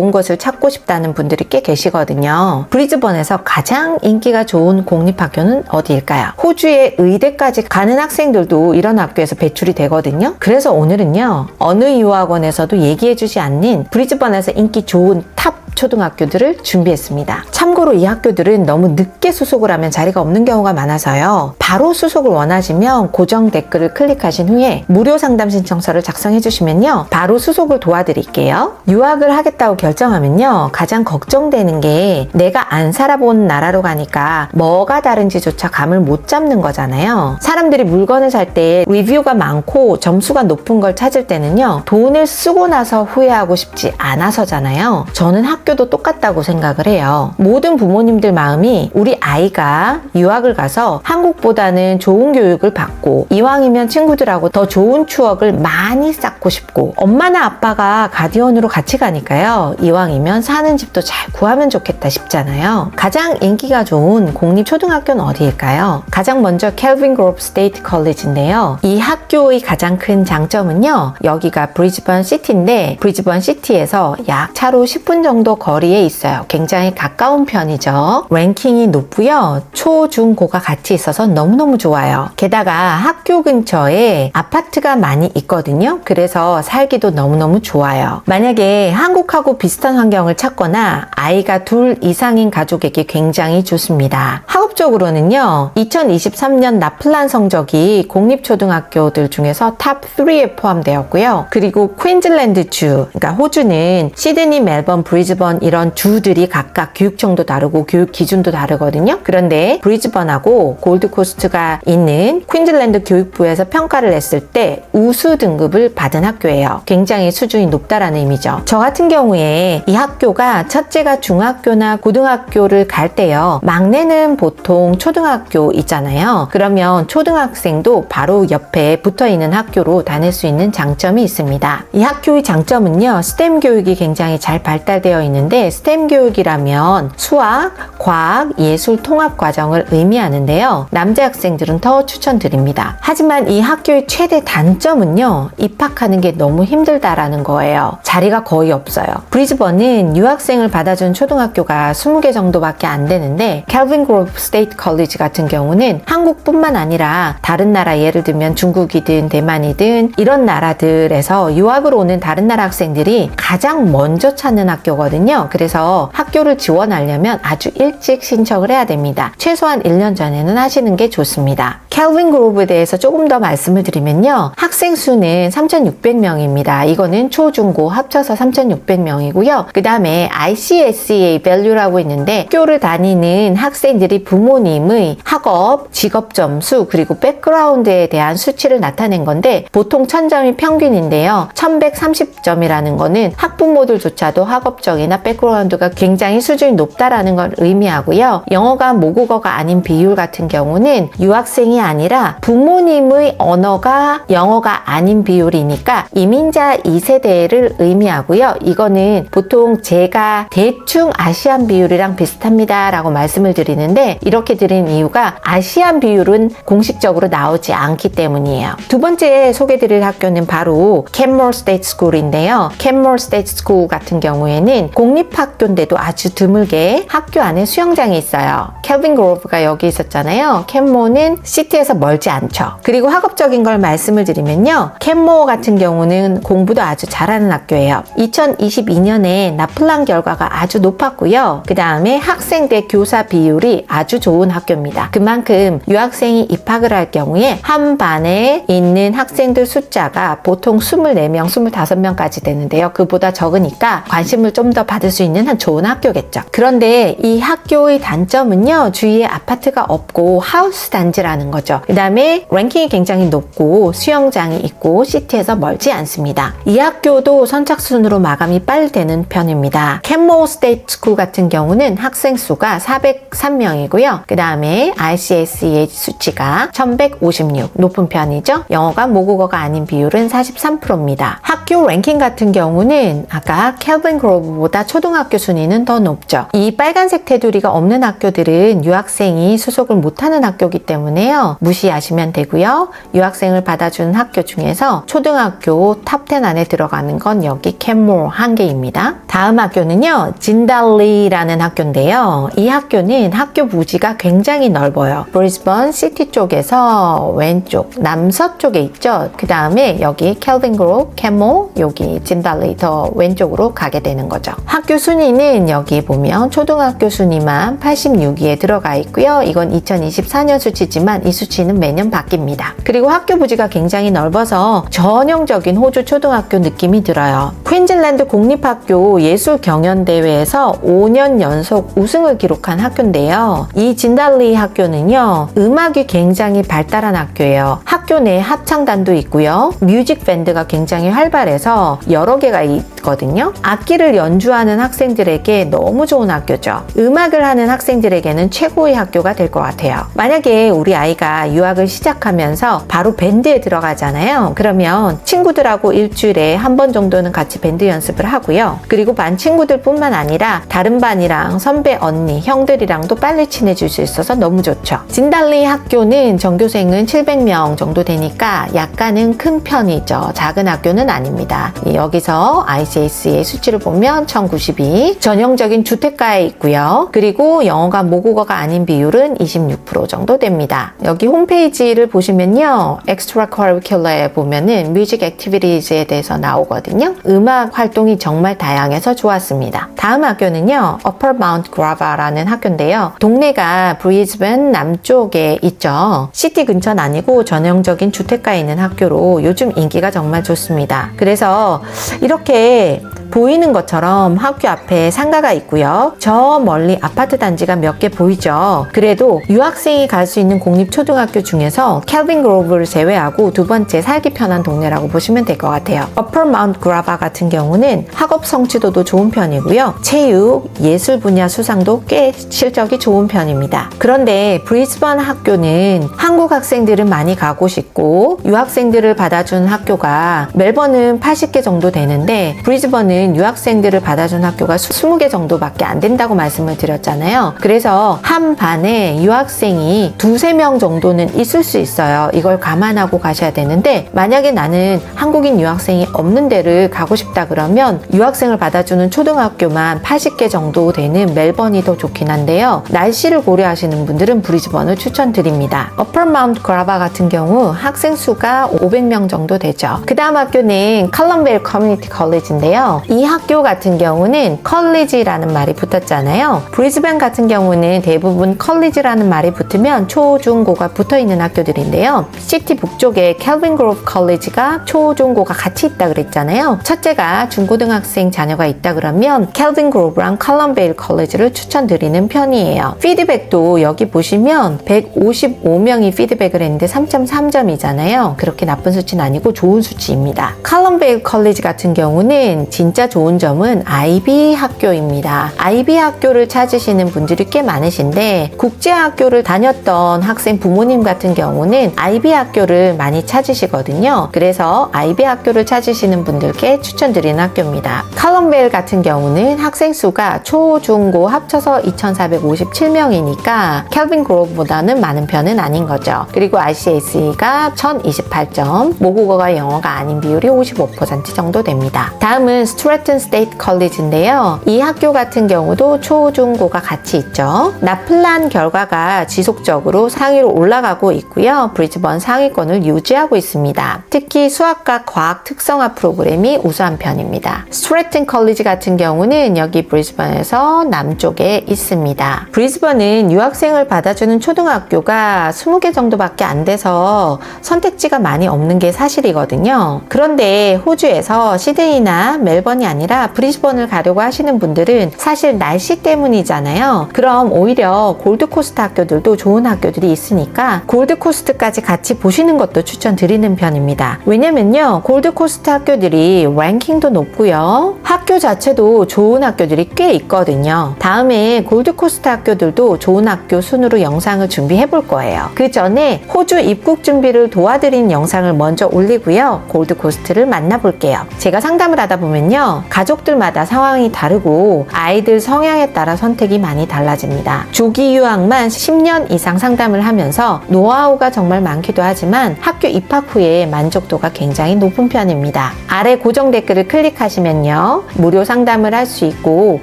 좋은 것을 찾고 싶다는 분들이 꽤 계시거든요. 브리즈번에서 가장 인기가 좋은 공립학교는 어디일까요? 호주의 의대까지 가는 학생들도 이런 학교에서 배출이 되거든요. 그래서 오늘은요, 어느 유학원에서도 얘기해주지 않는 브리즈번에서 인기 좋은 탑 초등학교들을 준비했습니다. 참고로 이 학교들은 너무 늦게 수속을 하면 자리가 없는 경우가 많아서요. 바로 수속을 원하시면 고정 댓글을 클릭하신 후에 무료 상담 신청서를 작성해 주시면요, 바로 수속을 도와드릴게요. 유학을 하겠다고 결정하면요, 가장 걱정되는 게 내가 안 살아본 나라로 가니까 뭐가 다른지조차 감을 못 잡는 거잖아요. 사람들이 물건을 살 때 리뷰가 많고 점수가 높은 걸 찾을 때는요, 돈을 쓰고 나서 후회하고 싶지 않아서잖아요. 저는 학교도 똑같다고 생각을 해요. 모든 부모님들 마음이 우리 아이가 유학을 가서 한국보다는 좋은 교육을 받고 이왕이면 친구들하고 더 좋은 추억을 많이 쌓고 싶고, 엄마나 아빠가 가디언으로 같이 가니까요, 이왕이면 사는 집도 잘 구하면 좋겠다 싶잖아요. 가장 인기가 좋은 공립초등학교는 어디일까요? 가장 먼저 켈빈 그로브 스테이트 컬리지인데요. 이 학교의 가장 큰 장점은요, 여기가 브리즈번 시티인데 브리즈번 시티에서 약 차로 10분 정도 거리에 있어요. 굉장히 가까운 편이죠. 랭킹이 높고요. 초, 중, 고가 같이 있어서 너무너무 좋아요. 게다가 학교 근처에 아파트가 많이 있거든요. 그래서 살기도 너무너무 좋아요. 만약에 한국하고 비슷한 환경을 찾거나 아이가 둘 이상인 가족에게 굉장히 좋습니다. 학업적으로는요, 2023년 나플란 성적이 공립초등학교들 중에서 탑 3에 포함되었고요. 그리고 퀸즐랜드주, 그러니까 호주는 시드니, 멜번, 브리즈번 이런 주들이 각각 교육청도 다르고 교육 기준도 다르거든요. 그런데 브리즈번하고 골드코스트가 있는 퀸즐랜드 교육부에서 평가를 냈을 때 우수 등급을 받은 학교예요. 굉장히 수준이 높다라는 의미죠. 저 같은 경우에 이 학교가 첫째가 중학교나 고등학교를 갈 때요, 막내는 보통 초등학교 있잖아요. 그러면 초등학생도 바로 옆에 붙어있는 학교로 다닐 수 있는 장점이 있습니다. 이 학교의 장점은요, 스템 교육이 굉장히 잘 발달되어 있는데, 스템 교육이라면 수학, 과학, 예술 통합 과정을 의미하는데요. 남자 학생들은 더 추천드립니다. 하지만 이 학교의 최대 단점은요, 입학하는 게 너무 힘들다라는 거예요. 자리가 거의 없어요. 브리즈번은 유학생을 받아준 초등학교가 20개 정도밖에 안 되는데, 켈빈 그로브 스테이트 컬리지 같은 경우는 한국뿐만 아니라 다른 나라, 예를 들면 중국이든 대만이든 이런 나라들에서 유학을 오는 다른 나라 학생들이 가장 먼저 찾는 학교거든요. 그래서 학교를 지원하려면 아주 일찍 신청을 해야 됩니다. 최소한 1년 전에는 하시는 게 좋습니다. 켈빈 그로브에 대해서 조금 더 말씀을 드리면요, 학생 수는 3,600명입니다. 이거는 초, 중, 고 합쳐서 3,600명이고요. 그 다음에 ICSEA value라고 있는데, 학교를 다니는 학생들이 부모님의 학업, 직업 점수, 그리고 백그라운드에 대한 수치를 나타낸 건데, 보통 1000점이 평균인데요. 1130점이라는 거는 학부모들조차도 학업적이나 백그라운드가 굉장히 수준이 높다라는 걸 의미하고요. 영어가 모국어가 아닌 비율 같은 경우는 유학생이 아니라 부모님의 언어가 영어가 아닌 비율이니까 이민자 2세대를 의미하고요. 이거는 보통 제가 대충 아시안 비율이랑 비슷합니다 라고 말씀을 드리는데, 이렇게 드린 이유가 아시안 비율은 공식적으로 나오지 않기 때문이에요. 두 번째 소개드릴 학교는 바로 캔모어 스테이트 스쿨인데요. 캔모어 스테이트 스쿨 같은 경우에는 공립학교인데도 아주 드물게 학교 안에 수영장이 있어요. 켈빈 그로브가 여기 있었잖아요. 캔모어는 시티에서 멀지 않죠. 그리고 학업적인 걸 말씀을 드리면요, 캔모어 같은 경우는 공부도 아주 잘하는 학교예요. 2022년에 나플란 결과가 아주 높았고요. 그 다음에 학생 대 교사 비율이 아주 좋은 학교입니다. 그만큼 유학생이 입학을 할 경우에 한 반에 있는 학생들 숫자가 보통 24명, 25명까지 되는데요. 그보다 적으니까 관심을 좀 더 받을 수 있는 한 좋은 학교겠죠. 그런데 이 학교의 단점은요, 주위에 아파트가 없고 하우스 단지라는 거죠. 그 다음에 랭킹이 굉장히 높고 수영장이 있고 시티에서 멀지 않습니다. 이 학교도 선착순으로 마감이 빨리 되는 편입니다. 캔모어 스테이트 스쿨 같은 경우는 학생 수가 403명이고요. 그 다음에 ICSEA 수치가 1156, 높은 편이죠. 영어가 모국어가 아닌 비율은 43%입니다. 학교 랭킹 같은 경우는 아까 켈빈 그로브보다 학교마다 초등학교 순위는 더 높죠. 이 빨간색 테두리가 없는 학교들은 유학생이 수속을 못하는 학교이기 때문에요. 무시하시면 되고요. 유학생을 받아주는 학교 중에서 초등학교 탑10 안에 들어가는 건 여기 캔모어 한 개입니다. 다음 학교는요. 진달리라는 학교인데요. 이 학교는 학교 부지가 굉장히 넓어요. 브리즈번 시티 쪽에서 왼쪽 남서쪽에 있죠. 그 다음에 여기 켈빈 그로브, 캔모어, 여기 진달리 더 왼쪽으로 가게 되는 거죠. 학교 순위는 여기 보면 초등학교 순위만 86위에 들어가 있고요. 이건 2024년 수치지만 이 수치는 매년 바뀝니다. 그리고 학교 부지가 굉장히 넓어서 전형적인 호주 초등학교 느낌이 들어요. 퀸즐랜드 공립학교 예술경연대회에서 5년 연속 우승을 기록한 학교인데요. 이 진달리 학교는요. 음악이 굉장히 발달한 학교예요. 학교 내에 합창단도 있고요. 뮤직 밴드가 굉장히 활발해서 여러 개가 있거든요. 악기를 연주하는 학생들에게 너무 좋은 학교죠. 음악을 하는 학생들에게는 최고의 학교가 될 것 같아요. 만약에 우리 아이가 유학을 시작하면서 바로 밴드에 들어가잖아요. 그러면 친구들하고 일주일에 한 번 정도는 같이 밴드 연습을 하고요. 그리고 반 친구들 뿐만 아니라 다른 반이랑 선배, 언니, 형들이랑도 빨리 친해질 수 있어서 너무 좋죠. 진달리 학교는 전교생은 700명 정도 되니까 약간은 큰 편이죠. 작은 학교는 아닙니다. 여기서 ICS의 수치를 보면 1092, 전형적인 주택가에 있고요. 그리고 영어가 모국어가 아닌 비율은 26% 정도 됩니다. 여기 홈페이지를 보시면요. 엑스트라 커리큘러에 보면은 뮤직 액티비티즈에 대해서 나오거든요. 음악 활동이 정말 다양해서 좋았습니다. 다음 학교는요. Upper Mount Grava라는 학교인데요. 동네가 브리즈번 남쪽에 있죠. 시티 근처는 아니고 전형적인 주택가에 있는 학교로 요즘 인기가 정말 좋습니다. 그래서 이렇게 보이는 것처럼 학교 앞에 상가가 있고요. 저 멀리 아파트 단지가 몇 개 보이죠. 그래도 유학생이 갈 수 있는 공립초등학교 중에서 켈빈 그로브를 제외하고 두 번째 살기 편한 동네라고 보시면 될 것 같아요. Upper Mount Grava 같은 경우는 학업 성취도도 좋은 편이고요. 체육, 예술 분야 수상도 꽤 실적이 좋은 편입니다. 그런데 브리즈번 학교는 한국 학생들은 많이 가고 싶고 유학생들을 받아준 학교가 멜번은 80개 정도 되는데 브리즈번은 유학생들을 받아준 학교가 20개 정도밖에 안 된다고 말씀을 드렸잖아요. 그래서 한 반에 유학생이 2-3명 정도는 있을 수 있어요. 이걸 감안하고 가셔야 되는데 만약에 나는 한국인 유학생이 없는 데를 가고 싶다 그러면 유학생을 받아주는 초등학교만 80개 정도 되는 멜번이 더 좋긴 한데요. 날씨를 고려하시는 분들은 브리즈번을 추천드립니다. Upper Mount Grava 같은 경우 학생 수가 500명 정도 되죠. 그 다음 학교는 컬럼베일 커뮤니티 컬리지인데요. 이 학교 같은 경우는 컬리지라는 말이 붙었잖아요. 브리즈번 같은 경우는 대부분 컬리지라는 말이 붙으면 초, 중, 고가 붙어있는 학교들인데요. 시티 북쪽에 켈빈 그로브 컬리지가 초, 중, 고가 같이 있다 그랬잖아요. 첫째가 중고등학생 자녀가 있다 그러면 켈빈 그로브랑 컬럼베일 컬리지를 추천드리는 편이에요. 피드백도 여기 보시면 155명이 피드백을 했는데 3.3점이잖아요. 그렇게 나쁜 수치는 아니고 좋은 수치입니다. 컬럼베일 컬리지 같은 경우는 진짜 좋은 점은 IB 학교입니다. IB 학교를 찾으시는 분들이 꽤 많으신데 국제학교를 다녔던 학생 부모님 같은 경우는 IB 학교를 많이 찾으시거든요. 그래서 IB 학교를 찾으시는 분들께 추천드리는 학교입니다. 컬럼베일 같은 경우는 학생 수가 초, 중, 고 합쳐서 2,457명이니까 켈빈 그로브보다는 많은 편은 아닌 거죠. 그리고 ICSE가 1,028점, 모국어가 영어가 아닌 비율이 55% 정도 됩니다. 다음은 스트래튼 스테이트 컬리지인데요. 이 학교 같은 경우도 초, 중, 고가 같이 있죠. 나플란 결과가 지속적으로 상위로 올라가고 있고요. 브리즈번 상위권을 유지하고 있습니다. 특히 수학과 과학 특성화 프로그램이 우수한 편입니다. 스트래튼 컬리지 같은 경우는 여기 브리즈번에서 남쪽에 있습니다. 브리즈번은 유학생을 받아주는 초등학교가 20개 정도밖에 안 돼서 선택지가 많이 없는 게 사실이거든요. 그런데 호주에서 시드니나 멜번이 아니라 브리즈번을 가려고 하시는 분들은 사실 날씨 때문이잖아요. 그럼 오히려 골드코스트 학교들도 좋은 학교들이 있으니까 골드코스트까지 같이 보시는 것도 추천드리는 편입니다. 왜냐면요, 골드코스트 학교들이 랭킹도 높고요. 학교 자체도 좋은 학교들이 꽤 있거든요. 다음에 골드코스트 학교들도 좋은 학교 순으로 영상을 준비해 볼 거예요. 그 전에 호주 입국 준비를 도와드린 영상을 먼저 올리고요. 골드코스트를 만나볼게요. 제가 상담을 하다 보면요, 있는데요. 가족들마다 상황이 다르고 아이들 성향에 따라 선택이 많이 달라집니다. 조기 유학만 10년 이상 상담을 하면서 노하우가 정말 많기도 하지만 학교 입학 후에 만족도가 굉장히 높은 편입니다. 아래 고정 댓글을 클릭하시면요. 무료 상담을 할 수 있고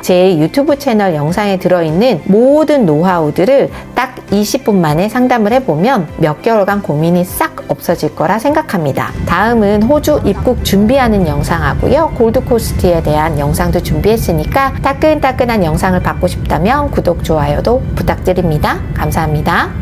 제 유튜브 채널 영상에 들어있는 모든 노하우들을 딱 20분 만에 상담을 해보면 몇 개월간 고민이 싹 없어질 거라 생각합니다. 다음은 호주 입국 준비하는 영상하고요. 골드코스트에 대한 영상도 준비했으니까 따끈따끈한 영상을 받고 싶다면 구독, 좋아요도 부탁드립니다. 감사합니다.